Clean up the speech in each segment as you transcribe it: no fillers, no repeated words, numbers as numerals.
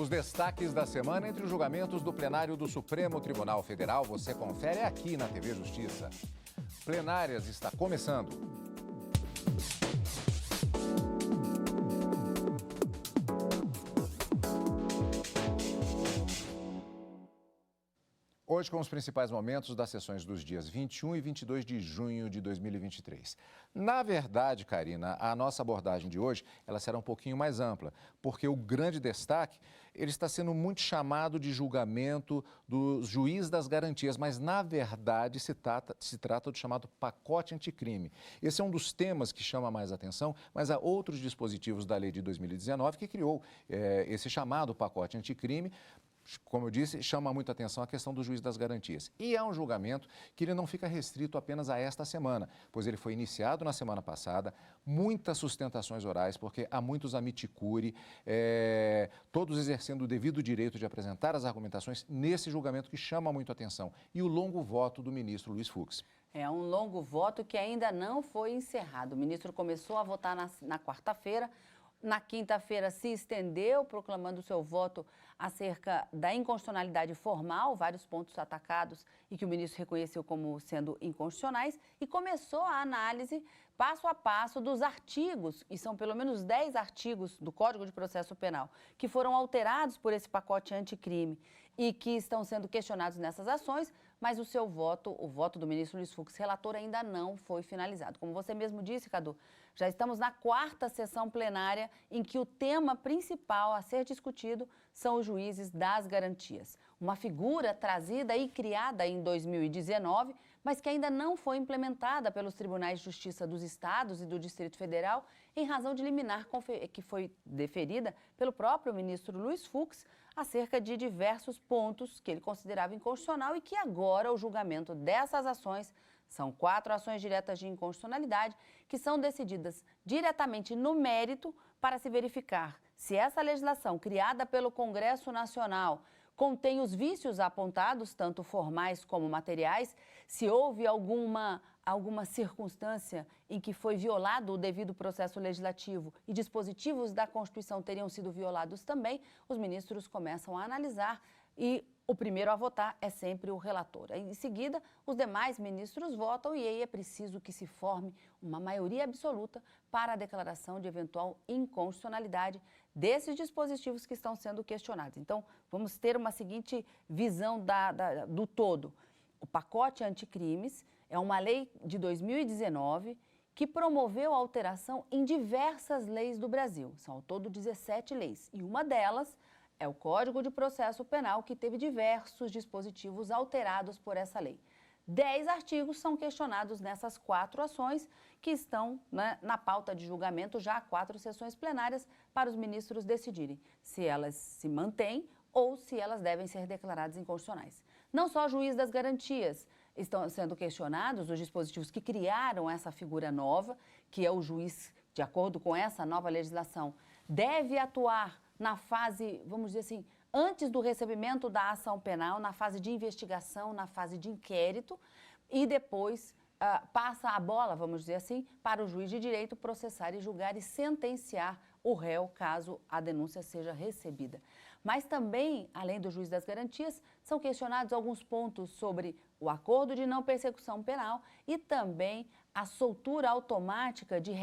Os destaques da semana entre os julgamentos do plenário do Supremo Tribunal Federal você confere aqui na TV Justiça. Plenárias está começando. Hoje com os principais momentos das sessões dos dias 21 e 22 de junho de 2023. Na verdade, Karina, a nossa abordagem de hoje ela será um pouquinho mais ampla, porque o grande destaque ele está sendo muito chamado de julgamento do juiz das garantias, mas na verdade se trata do chamado pacote anticrime. Esse é um dos temas que chama mais atenção, mas há outros dispositivos da lei de 2019 que criou esse chamado pacote anticrime. Como eu disse, chama muito a atenção a questão do juiz das garantias. E é um julgamento que ele não fica restrito apenas a esta semana, pois ele foi iniciado na semana passada, muitas sustentações orais, porque há muitos amiticuri, todos exercendo o devido direito de apresentar as argumentações nesse julgamento que chama muito a atenção. E o longo voto do ministro Luiz Fux. É um longo voto que ainda não foi encerrado. O ministro começou a votar na quarta-feira. Na quinta-feira se estendeu, proclamando seu voto acerca da inconstitucionalidade formal, vários pontos atacados e que o ministro reconheceu como sendo inconstitucionais, e começou a análise passo a passo dos artigos, e são pelo menos 10 artigos do Código de Processo Penal, que foram alterados por esse pacote anticrime e que estão sendo questionados nessas ações, mas o seu voto, o voto do ministro Luiz Fux, relator, ainda não foi finalizado. Como você mesmo disse, Cadu, já estamos na quarta sessão plenária em que o tema principal a ser discutido são os juízes das garantias. Uma figura trazida e criada em 2019, mas que ainda não foi implementada pelos tribunais de justiça dos estados e do Distrito Federal em razão de liminar que foi deferida pelo próprio ministro Luiz Fux acerca de diversos pontos que ele considerava inconstitucional e que agora o julgamento dessas ações são 4 ações diretas de inconstitucionalidade que são decididas diretamente no mérito para se verificar se essa legislação criada pelo Congresso Nacional contém os vícios apontados, tanto formais como materiais, se houve alguma circunstância em que foi violado o devido processo legislativo e dispositivos da Constituição teriam sido violados também, os ministros começam a analisar e o primeiro a votar é sempre o relator. Em seguida, os demais ministros votam e aí é preciso que se forme uma maioria absoluta para a declaração de eventual inconstitucionalidade desses dispositivos que estão sendo questionados. Então, vamos ter uma seguinte visão do todo. O pacote anticrimes é uma lei de 2019 que promoveu alteração em diversas leis do Brasil. São ao todo 17 leis e uma delas é o Código de Processo Penal, que teve diversos dispositivos alterados por essa lei. 10 artigos são questionados nessas 4 ações que estão na pauta de julgamento já há 4 sessões plenárias para os ministros decidirem se elas se mantêm ou se elas devem ser declaradas inconstitucionais. Não só o juiz das garantias estão sendo questionados, os dispositivos que criaram essa figura nova, que é o juiz, de acordo com essa nova legislação, deve atuar na fase, vamos dizer assim, antes do recebimento da ação penal, na fase de investigação, na fase de inquérito, e depois passa a bola, vamos dizer assim, para o juiz de direito processar e julgar e sentenciar o réu, caso a denúncia seja recebida. Mas também, além do juiz das garantias, são questionados alguns pontos sobre o acordo de não persecução penal e também a soltura automática de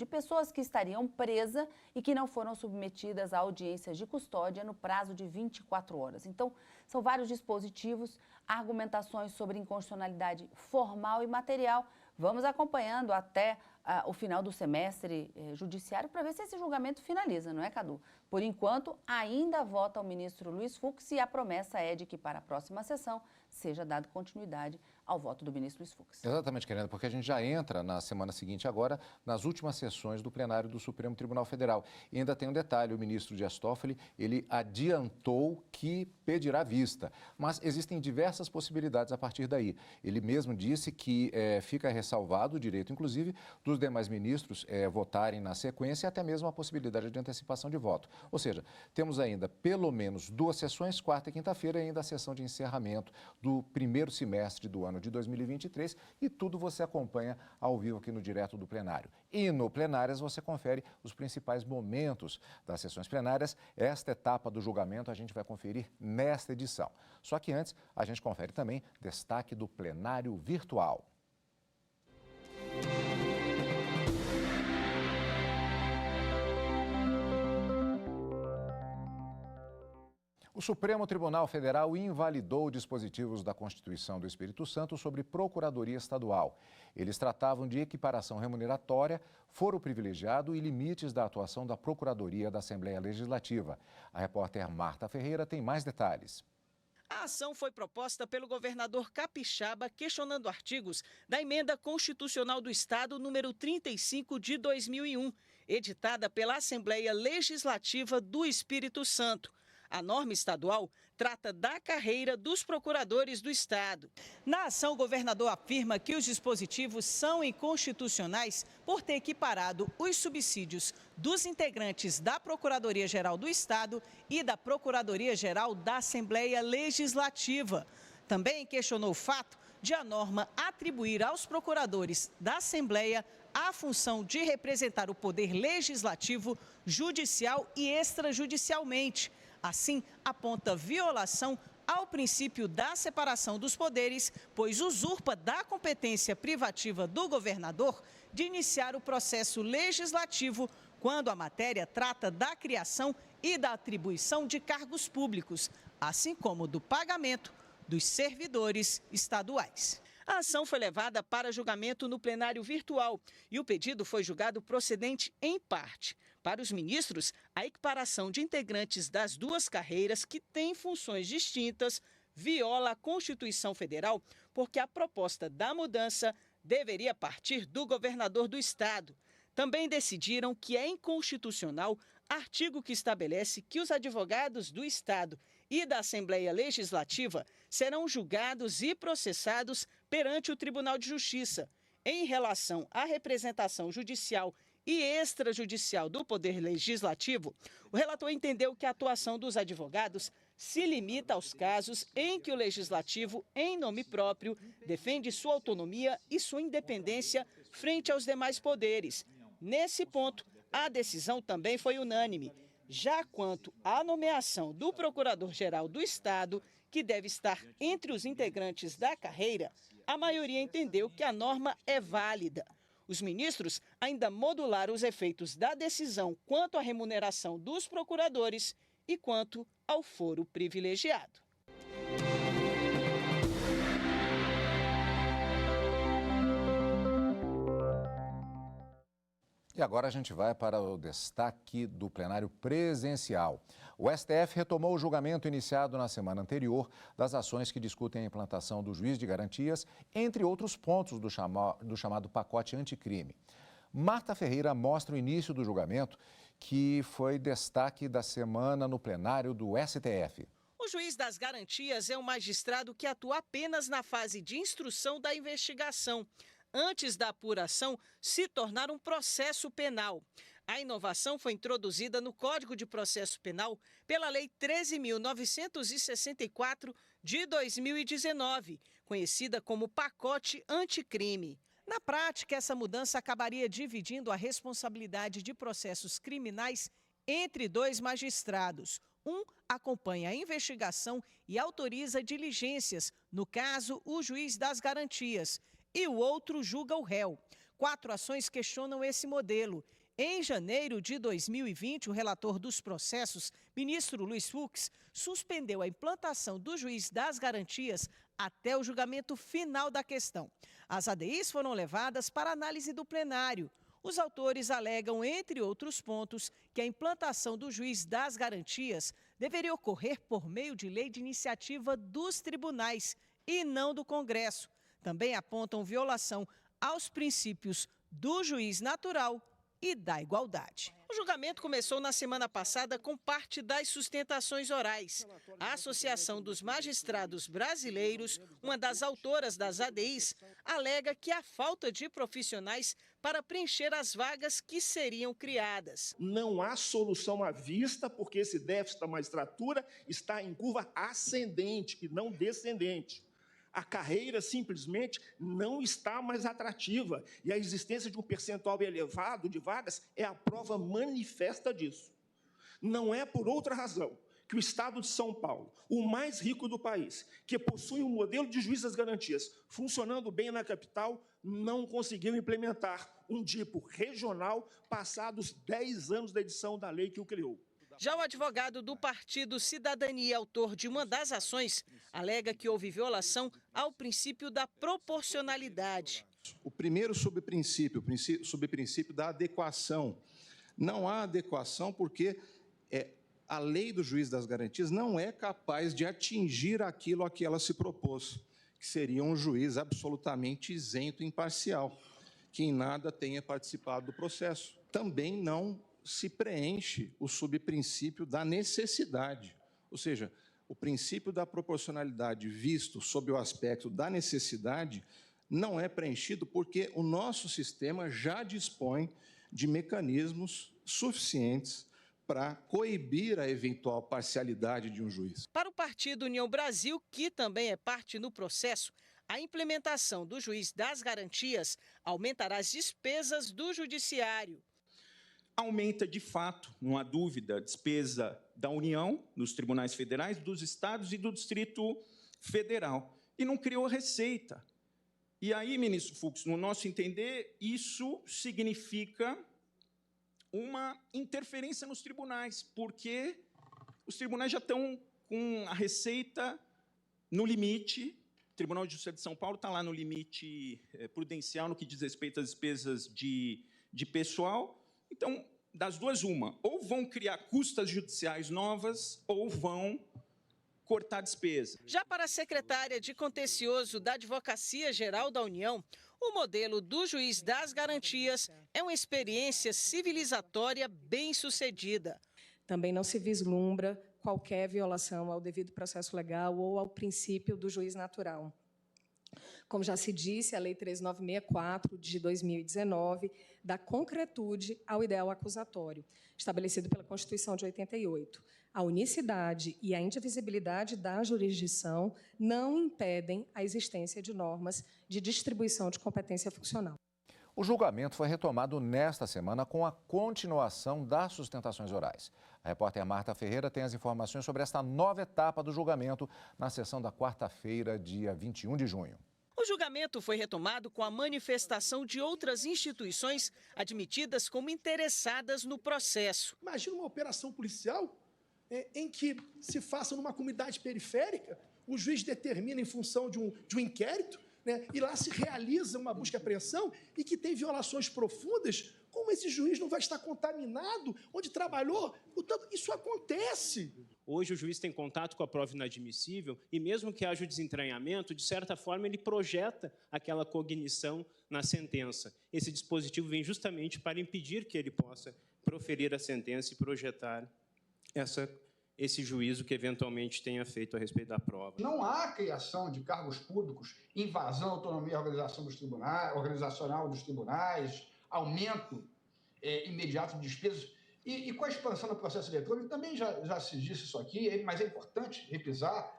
pessoas que estariam presas e que não foram submetidas a audiências de custódia no prazo de 24 horas. Então, são vários dispositivos, argumentações sobre inconstitucionalidade formal e material. Vamos acompanhando até o final do semestre judiciário para ver se esse julgamento finaliza, não é, Cadu? Por enquanto, ainda vota o ministro Luiz Fux e a promessa é de que para a próxima sessão seja dada continuidade ao voto do ministro Luiz Fux. Exatamente, Karina, porque a gente já entra na semana seguinte agora nas últimas sessões do plenário do Supremo Tribunal Federal. E ainda tem um detalhe, o ministro Dias Toffoli, ele adiantou que pedirá vista, mas existem diversas possibilidades a partir daí. Ele mesmo disse que fica ressalvado o direito, inclusive, dos demais ministros votarem na sequência e até mesmo a possibilidade de antecipação de voto. Ou seja, temos ainda pelo menos 2 sessões, quarta e quinta-feira, e ainda a sessão de encerramento do primeiro semestre do ano de 2023 e tudo você acompanha ao vivo aqui no Direto do Plenário. E no Plenárias você confere os principais momentos das sessões plenárias. Esta etapa do julgamento a gente vai conferir nesta edição. Só que antes a gente confere também destaque do plenário virtual. O Supremo Tribunal Federal invalidou dispositivos da Constituição do Espírito Santo sobre Procuradoria Estadual. Eles tratavam de equiparação remuneratória, foro privilegiado e limites da atuação da Procuradoria da Assembleia Legislativa. A repórter Marta Ferreira tem mais detalhes. A ação foi proposta pelo governador capixaba questionando artigos da Emenda Constitucional do Estado número 35 de 2001, editada pela Assembleia Legislativa do Espírito Santo. A norma estadual trata da carreira dos procuradores do Estado. Na ação, o governador afirma que os dispositivos são inconstitucionais por ter equiparado os subsídios dos integrantes da Procuradoria-Geral do Estado e da Procuradoria-Geral da Assembleia Legislativa. Também questionou o fato de a norma atribuir aos procuradores da Assembleia a função de representar o poder legislativo, judicial e extrajudicialmente. Assim, aponta violação ao princípio da separação dos poderes, pois usurpa da competência privativa do governador de iniciar o processo legislativo quando a matéria trata da criação e da atribuição de cargos públicos, assim como do pagamento dos servidores estaduais. A ação foi levada para julgamento no plenário virtual e o pedido foi julgado procedente em parte. Para os ministros, a equiparação de integrantes das duas carreiras que têm funções distintas viola a Constituição Federal, porque a proposta da mudança deveria partir do governador do Estado. Também decidiram que é inconstitucional artigo que estabelece que os advogados do Estado e da Assembleia Legislativa serão julgados e processados perante o Tribunal de Justiça em relação à representação judicial e extrajudicial do Poder Legislativo. O relator entendeu que a atuação dos advogados se limita aos casos em que o Legislativo, em nome próprio, defende sua autonomia e sua independência frente aos demais poderes. Nesse ponto, a decisão também foi unânime. Já quanto à nomeação do Procurador-Geral do Estado, que deve estar entre os integrantes da carreira, a maioria entendeu que a norma é válida. Os ministros ainda modularam os efeitos da decisão quanto à remuneração dos procuradores e quanto ao foro privilegiado. E agora a gente vai para o destaque do plenário presencial. O STF retomou o julgamento iniciado na semana anterior das ações que discutem a implantação do juiz de garantias, entre outros pontos do chamado pacote anticrime. Marta Ferreira mostra o início do julgamento, que foi destaque da semana no plenário do STF. O juiz das garantias é um magistrado que atua apenas na fase de instrução da investigação, antes da apuração se tornar um processo penal. A inovação foi introduzida no Código de Processo Penal pela Lei 13.964 de 2019, conhecida como Pacote Anticrime. Na prática, essa mudança acabaria dividindo a responsabilidade de processos criminais entre dois magistrados. Um acompanha a investigação e autoriza diligências, no caso, o juiz das garantias, e o outro julga o réu. 4 ações questionam esse modelo. Em janeiro de 2020, o relator dos processos, ministro Luiz Fux, suspendeu a implantação do juiz das garantias até o julgamento final da questão. As ADIs foram levadas para análise do plenário. Os autores alegam, entre outros pontos, que a implantação do juiz das garantias deveria ocorrer por meio de lei de iniciativa dos tribunais e não do Congresso. Também apontam violação aos princípios do juiz natural e da igualdade. O julgamento começou na semana passada com parte das sustentações orais. A Associação dos Magistrados Brasileiros, uma das autoras das ADIs, alega que há falta de profissionais para preencher as vagas que seriam criadas. Não há solução à vista, porque esse déficit da magistratura está em curva ascendente e não descendente. A carreira simplesmente não está mais atrativa e a existência de um percentual elevado de vagas é a prova manifesta disso. Não é por outra razão que o Estado de São Paulo, o mais rico do país, que possui um modelo de juiz das garantias funcionando bem na capital, não conseguiu implementar um tipo regional passados 10 anos da edição da lei que o criou. Já o advogado do Partido Cidadania, autor de uma das ações, alega que houve violação ao princípio da proporcionalidade. O primeiro subprincípio, o subprincípio da adequação. Não há adequação porque a lei do juiz das garantias não é capaz de atingir aquilo a que ela se propôs, que seria um juiz absolutamente isento e imparcial, que em nada tenha participado do processo. Também não se preenche o subprincípio da necessidade, ou seja, o princípio da proporcionalidade visto sob o aspecto da necessidade não é preenchido porque o nosso sistema já dispõe de mecanismos suficientes para coibir a eventual parcialidade de um juiz. Para o Partido União Brasil, que também é parte no processo, a implementação do juiz das garantias aumentará as despesas do judiciário. Aumenta, de fato, não há dúvida, a despesa da União, nos tribunais federais, dos estados e do Distrito Federal. E não criou receita. E aí, ministro Fux, no nosso entender, isso significa uma interferência nos tribunais, porque os tribunais já estão com a receita no limite. O Tribunal de Justiça de São Paulo está lá no limite prudencial no que diz respeito às despesas de pessoal. Então, das duas, uma. Ou vão criar custas judiciais novas, ou vão cortar despesa. Já para a secretária de Contencioso da Advocacia Geral da União, o modelo do juiz das garantias é uma experiência civilizatória bem-sucedida. Também não se vislumbra qualquer violação ao devido processo legal ou ao princípio do juiz natural. Como já se disse, a Lei 13964, de 2019, dá concretude ao ideal acusatório, estabelecido pela Constituição de 88. A unicidade e a indivisibilidade da jurisdição não impedem a existência de normas de distribuição de competência funcional. O julgamento foi retomado nesta semana com a continuação das sustentações orais. A repórter Marta Ferreira tem as informações sobre esta nova etapa do julgamento na sessão da quarta-feira, dia 21 de junho. O julgamento foi retomado com a manifestação de outras instituições admitidas como interessadas no processo. Imagina uma operação policial em que se faça numa comunidade periférica, o juiz determina em função de um inquérito, né, e lá se realiza uma busca e apreensão e que tem violações profundas, como esse juiz não vai estar contaminado onde trabalhou? Portanto, isso acontece. Hoje o juiz tem contato com a prova inadmissível e mesmo que haja o desentranhamento, de certa forma ele projeta aquela cognição na sentença. Esse dispositivo vem justamente para impedir que ele possa proferir a sentença e projetar esse juízo que eventualmente tenha feito a respeito da prova. Não há criação de cargos públicos, invasão da autonomia organizacional dos tribunais, aumento imediato de despesas. E com a expansão do processo eletrônico, também já se disse isso aqui, mas é importante repisar,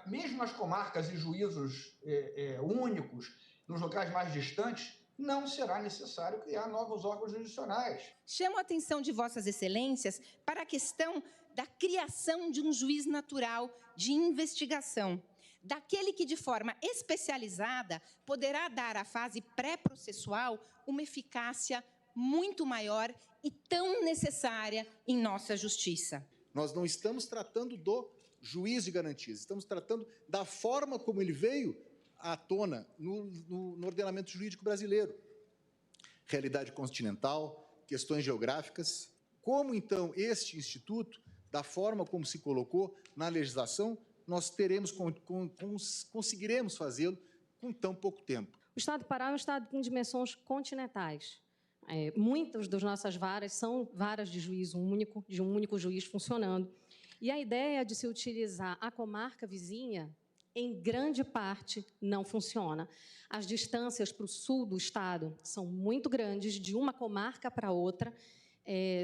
mesmo nas comarcas e juízos únicos, nos locais mais distantes, não será necessário criar novos órgãos jurisdicionais. Chamo a atenção de Vossas Excelências para a questão da criação de um juiz natural de investigação, daquele que, de forma especializada, poderá dar à fase pré-processual uma eficácia muito maior e tão necessária em nossa justiça. Nós não estamos tratando do juiz de garantias, estamos tratando da forma como ele veio à tona no ordenamento jurídico brasileiro. Realidade continental, questões geográficas. Como, então, este instituto, da forma como se colocou na legislação, nós conseguiremos fazê-lo com tão pouco tempo. O Estado do Pará é um Estado com dimensões continentais. Muitas das nossas varas são varas de juízo único, de um único juiz funcionando. E a ideia de se utilizar a comarca vizinha, em grande parte, não funciona. As distâncias para o sul do Estado são muito grandes, de uma comarca para outra,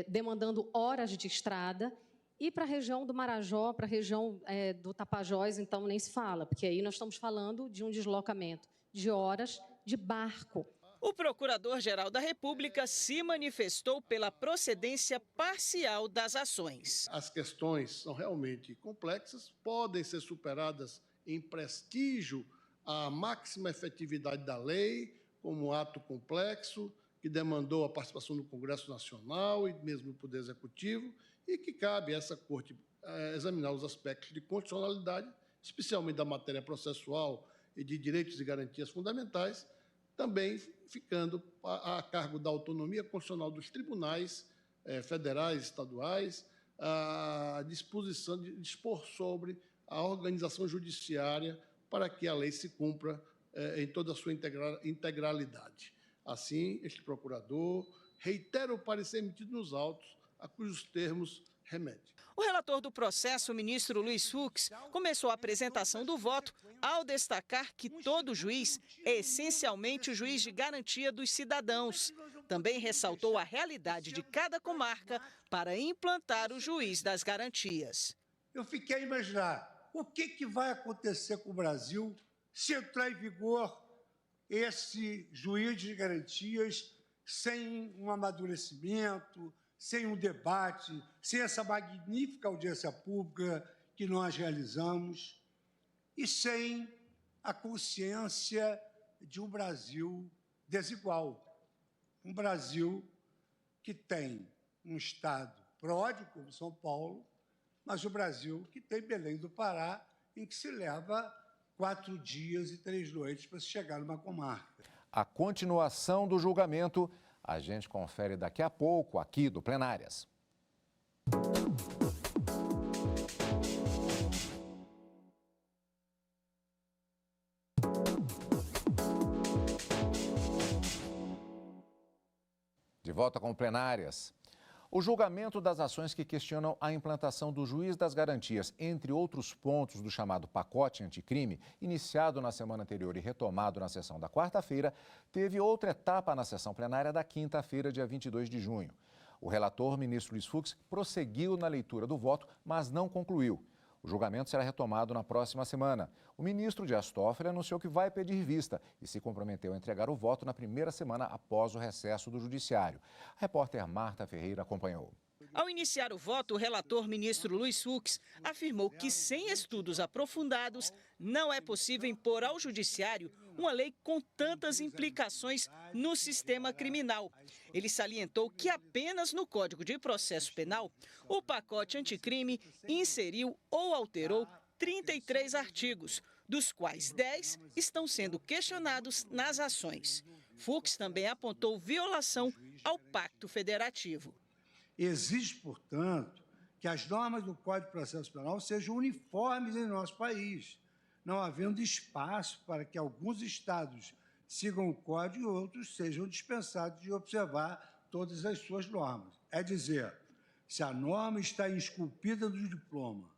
demandando horas de estrada, E para a região do Marajó, para a região do Tapajós, então, nem se fala, porque aí nós estamos falando de um deslocamento de horas de barco. O Procurador-Geral da República se manifestou pela procedência parcial das ações. As questões são realmente complexas, podem ser superadas em prestígio à máxima efetividade da lei, como um ato complexo, que demandou a participação do Congresso Nacional e mesmo do Poder Executivo, e que cabe a essa Corte examinar os aspectos de constitucionalidade, especialmente da matéria processual e de direitos e garantias fundamentais, também ficando a cargo da autonomia constitucional dos tribunais federais, estaduais, a disposição de dispor sobre a organização judiciária para que a lei se cumpra em toda a sua integralidade. Assim, este procurador reitera o parecer emitido nos autos, a cujos termos remete. O relator do processo, o ministro Luiz Fux, começou a apresentação do voto ao destacar que todo juiz é essencialmente o juiz de garantia dos cidadãos. Também ressaltou a realidade de cada comarca para implantar o juiz das garantias. Eu fiquei a imaginar o que vai acontecer com o Brasil se entrar em vigor esse juiz de garantias sem um amadurecimento, sem um debate, sem essa magnífica audiência pública que nós realizamos e sem a consciência de um Brasil desigual. Um Brasil que tem um Estado pródigo, como São Paulo, mas o Brasil que tem Belém do Pará, em que se leva 4 dias e 3 noites para se chegar numa comarca. A continuação do julgamento a gente confere daqui a pouco aqui do Plenárias. De volta com Plenárias. O julgamento das ações que questionam a implantação do juiz das garantias, entre outros pontos do chamado pacote anticrime, iniciado na semana anterior e retomado na sessão da quarta-feira, teve outra etapa na sessão plenária da quinta-feira, dia 22 de junho. O relator, ministro Luiz Fux, prosseguiu na leitura do voto, mas não concluiu. O julgamento será retomado na próxima semana. O ministro Dias Toffoli anunciou que vai pedir vista e se comprometeu a entregar o voto na primeira semana após o recesso do Judiciário. A repórter Marta Ferreira acompanhou. Ao iniciar o voto, o relator ministro Luiz Fux afirmou que, sem estudos aprofundados, não é possível impor ao Judiciário uma lei com tantas implicações no sistema criminal. Ele salientou que apenas no Código de Processo Penal, o pacote anticrime inseriu ou alterou 33 artigos, dos quais 10 estão sendo questionados nas ações. Fux também apontou violação ao Pacto Federativo. Exige, portanto, que as normas do Código de Processo Penal sejam uniformes em nosso país, não havendo espaço para que alguns estados sigam o Código e outros sejam dispensados de observar todas as suas normas. É dizer, se a norma está esculpida no diploma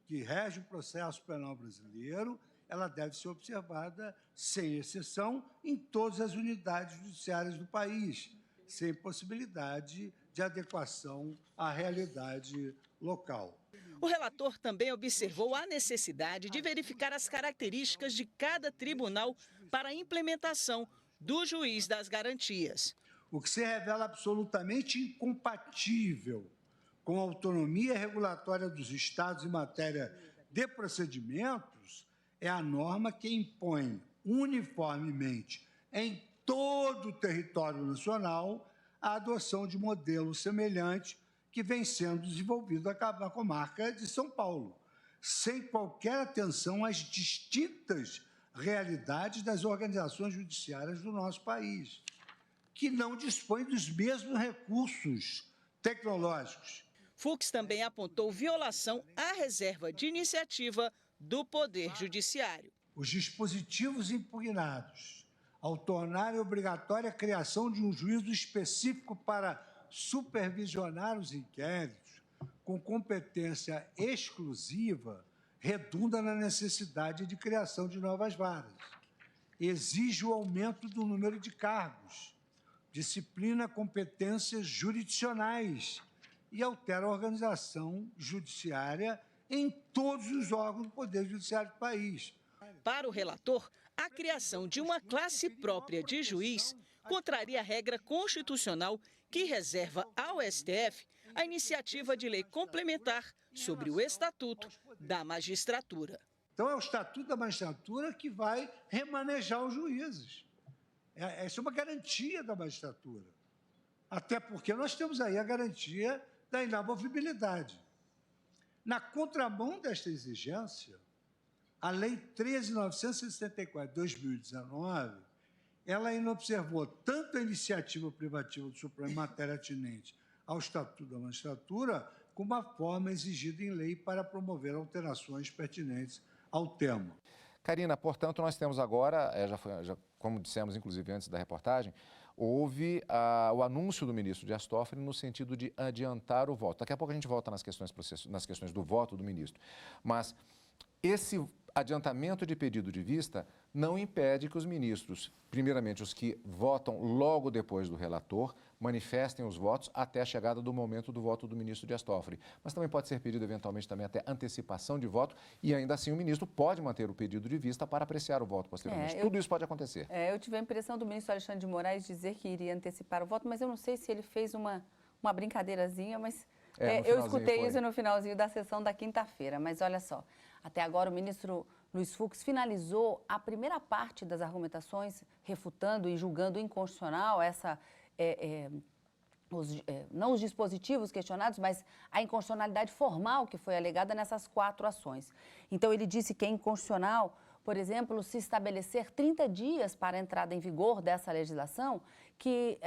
que rege o processo penal brasileiro, ela deve ser observada, sem exceção, em todas as unidades judiciárias do país, sem possibilidade de adequação à realidade local. O relator também observou a necessidade de verificar as características de cada tribunal para a implementação do juiz das garantias. O que se revela absolutamente incompatível com a autonomia regulatória dos estados em matéria de procedimentos é a norma que impõe uniformemente em todo o território nacional a adoção de modelo semelhante que vem sendo desenvolvido na comarca de São Paulo, sem qualquer atenção às distintas realidades das organizações judiciárias do nosso país, que não dispõem dos mesmos recursos tecnológicos. Fux também apontou violação à reserva de iniciativa do Poder Judiciário. Os dispositivos impugnados, ao tornarem obrigatória a criação de um juízo específico para supervisionar os inquéritos, com competência exclusiva, redunda na necessidade de criação de novas varas. Exige o aumento do número de cargos, disciplina competências jurisdicionais, e altera a organização judiciária em todos os órgãos do Poder Judiciário do país. Para o relator, a criação de uma classe própria de juiz contraria a regra constitucional que reserva ao STF a iniciativa de lei complementar sobre o Estatuto da Magistratura. Então, é o Estatuto da Magistratura que vai remanejar os juízes. Essa é uma garantia da magistratura. Até porque nós temos aí a garantia da inamovibilidade. Na contramão desta exigência, a Lei 13.964 de 2019, ela inobservou tanto a iniciativa privativa do Supremo em matéria atinente ao Estatuto da Magistratura, como a forma exigida em lei para promover alterações pertinentes ao tema. Karina, portanto, nós temos agora, como dissemos inclusive antes da reportagem, houve o anúncio do ministro Dias Toffoli no sentido de adiantar o voto. Daqui a pouco a gente volta nas questões do voto do ministro. Mas esse adiantamento de pedido de vista não impede que os ministros, primeiramente os que votam logo depois do relator, manifestem os votos até a chegada do momento do voto do ministro Dias Toffoli. Mas também pode ser pedido eventualmente também até antecipação de voto e ainda assim o ministro pode manter o pedido de vista para apreciar o voto posteriormente. Tudo isso pode acontecer. Eu tive a impressão do ministro Alexandre de Moraes dizer que iria antecipar o voto, mas eu não sei se ele fez uma brincadeirazinha, mas eu escutei isso no finalzinho da sessão da quinta-feira. Mas olha só, até agora o ministro Luiz Fux finalizou a primeira parte das argumentações, refutando e julgando inconstitucional não os dispositivos questionados, mas a inconstitucionalidade formal que foi alegada nessas 4 ações. Então, ele disse que é inconstitucional, por exemplo, se estabelecer 30 dias para a entrada em vigor dessa legislação, que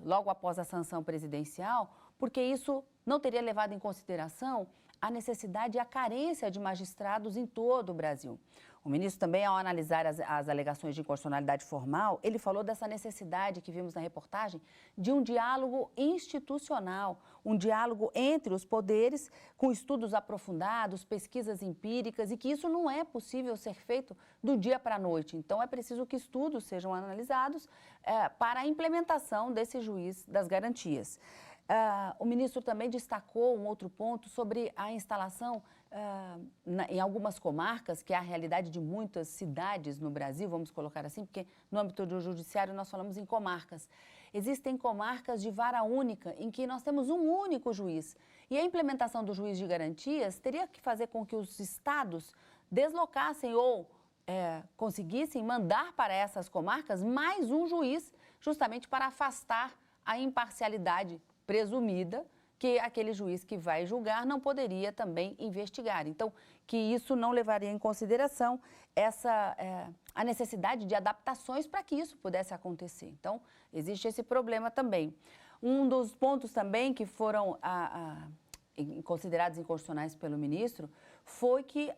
logo após a sanção presidencial, porque isso não teria levado em consideração a necessidade e a carência de magistrados em todo o Brasil. O ministro também, ao analisar as alegações de inconstitucionalidade formal, ele falou dessa necessidade que vimos na reportagem de um diálogo institucional, um diálogo entre os poderes, com estudos aprofundados, pesquisas empíricas, e que isso não é possível ser feito do dia para a noite. Então, é preciso que estudos sejam analisados para a implementação desse juiz das garantias. O ministro também destacou um outro ponto sobre a instalação em algumas comarcas, que é a realidade de muitas cidades no Brasil, vamos colocar assim, porque no âmbito do judiciário nós falamos em comarcas. Existem comarcas de vara única, em que nós temos um único juiz. E a implementação do juiz de garantias teria que fazer com que os estados deslocassem ou conseguissem mandar para essas comarcas mais um juiz, justamente para afastar a imparcialidade presumida que aquele juiz que vai julgar não poderia também investigar. Então, que isso não levaria em consideração a necessidade de adaptações para que isso pudesse acontecer. Então, existe esse problema também. Um dos pontos também que foram considerados inconstitucionais pelo ministro foi que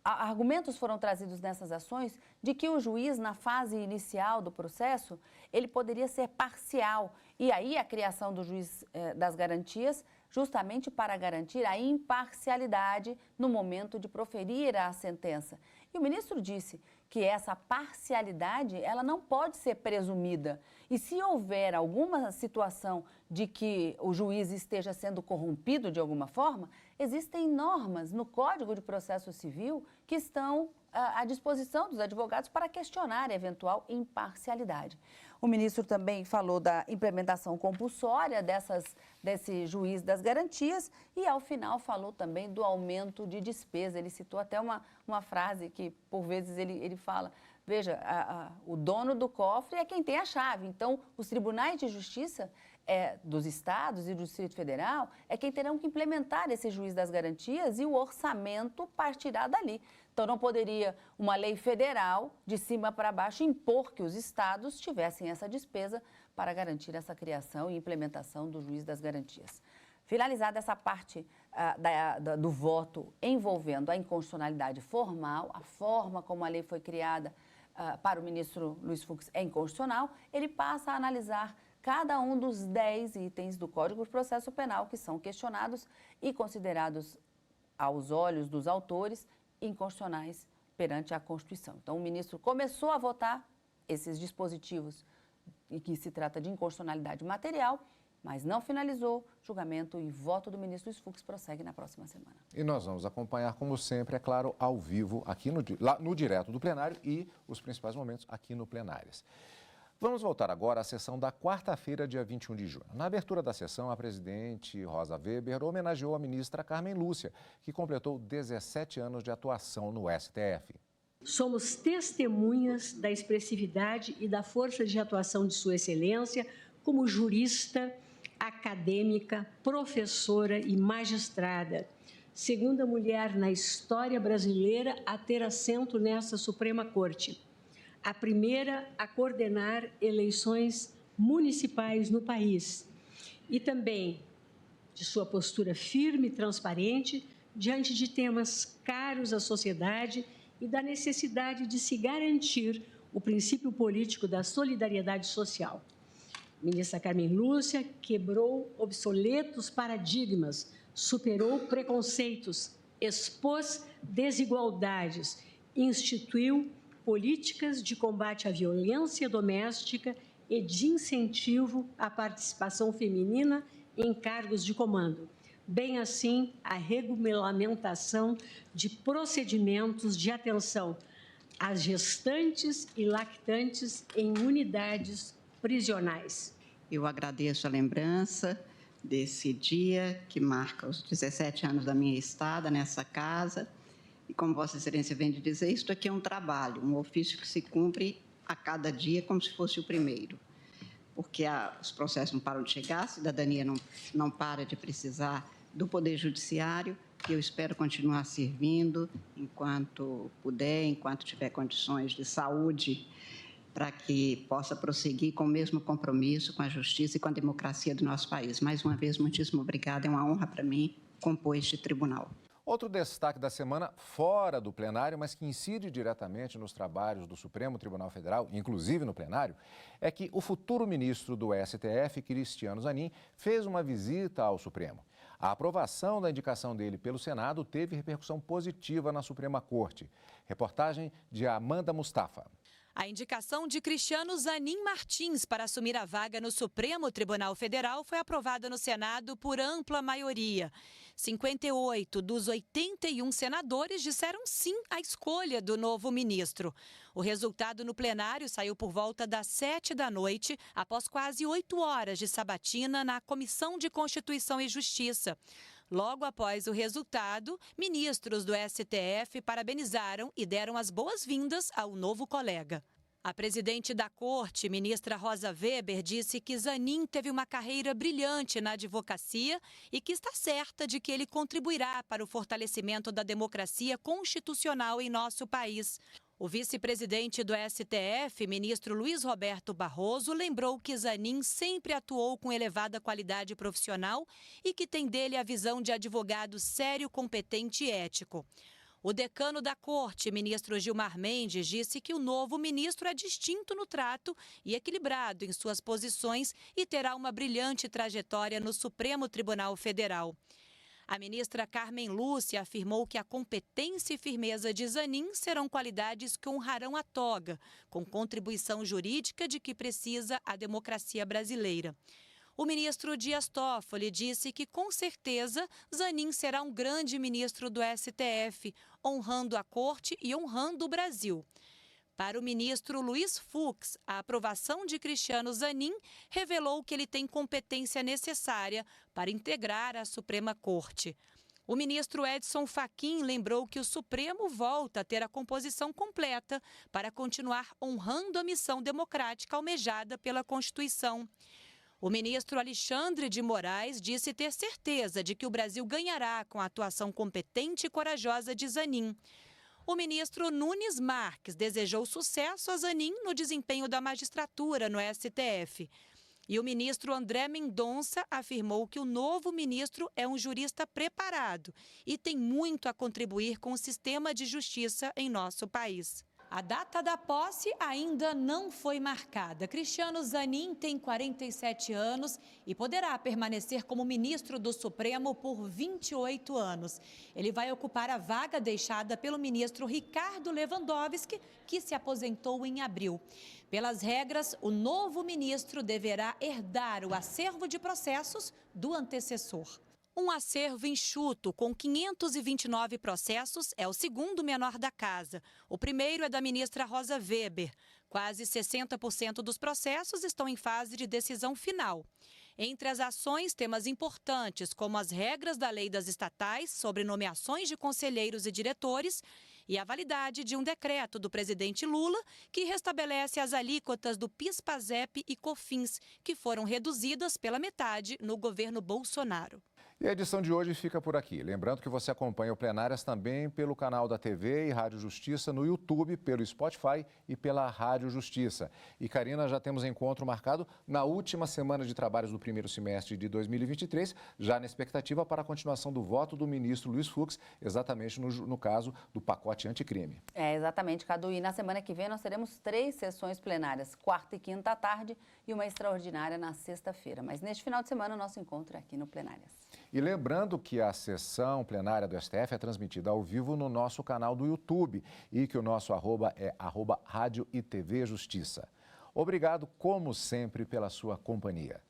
argumentos foram trazidos nessas ações de que o juiz, na fase inicial do processo, ele poderia ser parcial. E aí a criação do juiz das garantias, justamente para garantir a imparcialidade no momento de proferir a sentença. E o ministro disse que essa parcialidade, ela não pode ser presumida. E se houver alguma situação de que o juiz esteja sendo corrompido de alguma forma, existem normas no Código de Processo Civil que estão à disposição dos advogados para questionar a eventual imparcialidade. O ministro também falou da implementação compulsória desse juiz das garantias e, ao final, falou também do aumento de despesa. Ele citou até uma frase que, por vezes, ele fala, veja, o dono do cofre é quem tem a chave. Então, os tribunais de justiça dos estados e do Distrito Federal é quem terão que implementar esse juiz das garantias e o orçamento partirá dali. Então, não poderia uma lei federal, de cima para baixo, impor que os estados tivessem essa despesa para garantir essa criação e implementação do juiz das garantias. Finalizada essa parte do voto envolvendo a inconstitucionalidade formal, a forma como a lei foi criada para o ministro Luiz Fux é inconstitucional, ele passa a analisar cada um dos 10 itens do Código de Processo Penal que são questionados e considerados, aos olhos dos autores, inconstitucionais perante a Constituição. Então, o ministro começou a votar esses dispositivos em que se trata de inconstitucionalidade material mas não finalizou. Julgamento e voto do ministro Luiz Fux prossegue na próxima semana. E nós vamos acompanhar, como sempre, é claro, ao vivo, aqui no direto do plenário e os principais momentos aqui no Plenárias. Vamos voltar agora à sessão da quarta-feira, dia 21 de junho. Na abertura da sessão, a presidente Rosa Weber homenageou a ministra Carmen Lúcia, que completou 17 anos de atuação no STF. Somos testemunhas da expressividade e da força de atuação de Sua Excelência como jurista, acadêmica, professora e magistrada, segunda mulher na história brasileira a ter assento nesta Suprema Corte, a primeira a coordenar eleições municipais no país e também de sua postura firme e transparente diante de temas caros à sociedade e da necessidade de se garantir o princípio político da solidariedade social. Ministra Carmen Lúcia quebrou obsoletos paradigmas, superou preconceitos, expôs desigualdades, instituiu políticas de combate à violência doméstica e de incentivo à participação feminina em cargos de comando, bem assim a regulamentação de procedimentos de atenção às gestantes e lactantes em unidades prisionais. Eu agradeço a lembrança desse dia que marca os 17 anos da minha estada nessa casa. E como Vossa Excelência vem de dizer, isto aqui é um trabalho, um ofício que se cumpre a cada dia como se fosse o primeiro. Porque os processos não param de chegar, a cidadania não para de precisar do Poder Judiciário, e eu espero continuar servindo enquanto puder, enquanto tiver condições de saúde, para que possa prosseguir com o mesmo compromisso com a justiça e com a democracia do nosso país. Mais uma vez, muitíssimo obrigada, é uma honra para mim compor este tribunal. Outro destaque da semana, fora do plenário, mas que incide diretamente nos trabalhos do Supremo Tribunal Federal, inclusive no plenário, é que o futuro ministro do STF, Cristiano Zanin, fez uma visita ao Supremo. A aprovação da indicação dele pelo Senado teve repercussão positiva na Suprema Corte. Reportagem de Amanda Mustafa. A indicação de Cristiano Zanin Martins para assumir a vaga no Supremo Tribunal Federal foi aprovada no Senado por ampla maioria. 58 dos 81 senadores disseram sim à escolha do novo ministro. O resultado no plenário saiu por volta das 19h, após quase 8 horas de sabatina na Comissão de Constituição e Justiça. Logo após o resultado, ministros do STF parabenizaram e deram as boas-vindas ao novo colega. A presidente da Corte, ministra Rosa Weber, disse que Zanin teve uma carreira brilhante na advocacia e que está certa de que ele contribuirá para o fortalecimento da democracia constitucional em nosso país. O vice-presidente do STF, ministro Luiz Roberto Barroso, lembrou que Zanin sempre atuou com elevada qualidade profissional e que tem dele a visão de advogado sério, competente e ético. O decano da Corte, ministro Gilmar Mendes, disse que o novo ministro é distinto no trato e equilibrado em suas posições e terá uma brilhante trajetória no Supremo Tribunal Federal. A ministra Carmen Lúcia afirmou que a competência e firmeza de Zanin serão qualidades que honrarão a toga, com contribuição jurídica de que precisa a democracia brasileira. O ministro Dias Toffoli disse que, com certeza, Zanin será um grande ministro do STF, honrando a Corte e honrando o Brasil. Para o ministro Luiz Fux, a aprovação de Cristiano Zanin revelou que ele tem competência necessária para integrar a Suprema Corte. O ministro Edson Fachin lembrou que o Supremo volta a ter a composição completa para continuar honrando a missão democrática almejada pela Constituição. O ministro Alexandre de Moraes disse ter certeza de que o Brasil ganhará com a atuação competente e corajosa de Zanin. O ministro Nunes Marques desejou sucesso a Zanin no desempenho da magistratura no STF. E o ministro André Mendonça afirmou que o novo ministro é um jurista preparado e tem muito a contribuir com o sistema de justiça em nosso país. A data da posse ainda não foi marcada. Cristiano Zanin tem 47 anos e poderá permanecer como ministro do Supremo por 28 anos. Ele vai ocupar a vaga deixada pelo ministro Ricardo Lewandowski, que se aposentou em abril. Pelas regras, o novo ministro deverá herdar o acervo de processos do antecessor. Um acervo enxuto, com 529 processos, é o segundo menor da casa. O primeiro é da ministra Rosa Weber. Quase 60% dos processos estão em fase de decisão final. Entre as ações, temas importantes, como as regras da lei das estatais sobre nomeações de conselheiros e diretores e a validade de um decreto do presidente Lula que restabelece as alíquotas do PIS/PASEP e COFINS, que foram reduzidas pela metade no governo Bolsonaro. E a edição de hoje fica por aqui. Lembrando que você acompanha o Plenárias também pelo canal da TV e Rádio Justiça no YouTube, pelo Spotify e pela Rádio Justiça. E, Karina, já temos encontro marcado na última semana de trabalhos do primeiro semestre de 2023, já na expectativa para a continuação do voto do ministro Luiz Fux, exatamente no caso do pacote anticrime. Exatamente, Cadu. E na semana que vem nós teremos 3 sessões plenárias, quarta e quinta à tarde e uma extraordinária na sexta-feira. Mas neste final de semana o nosso encontro é aqui no Plenárias. E lembrando que a sessão plenária do STF é transmitida ao vivo no nosso canal do YouTube e que o nosso arroba é @Rádio e TV Justiça. Obrigado, como sempre, pela sua companhia.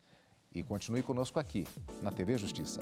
E continue conosco aqui, na TV Justiça.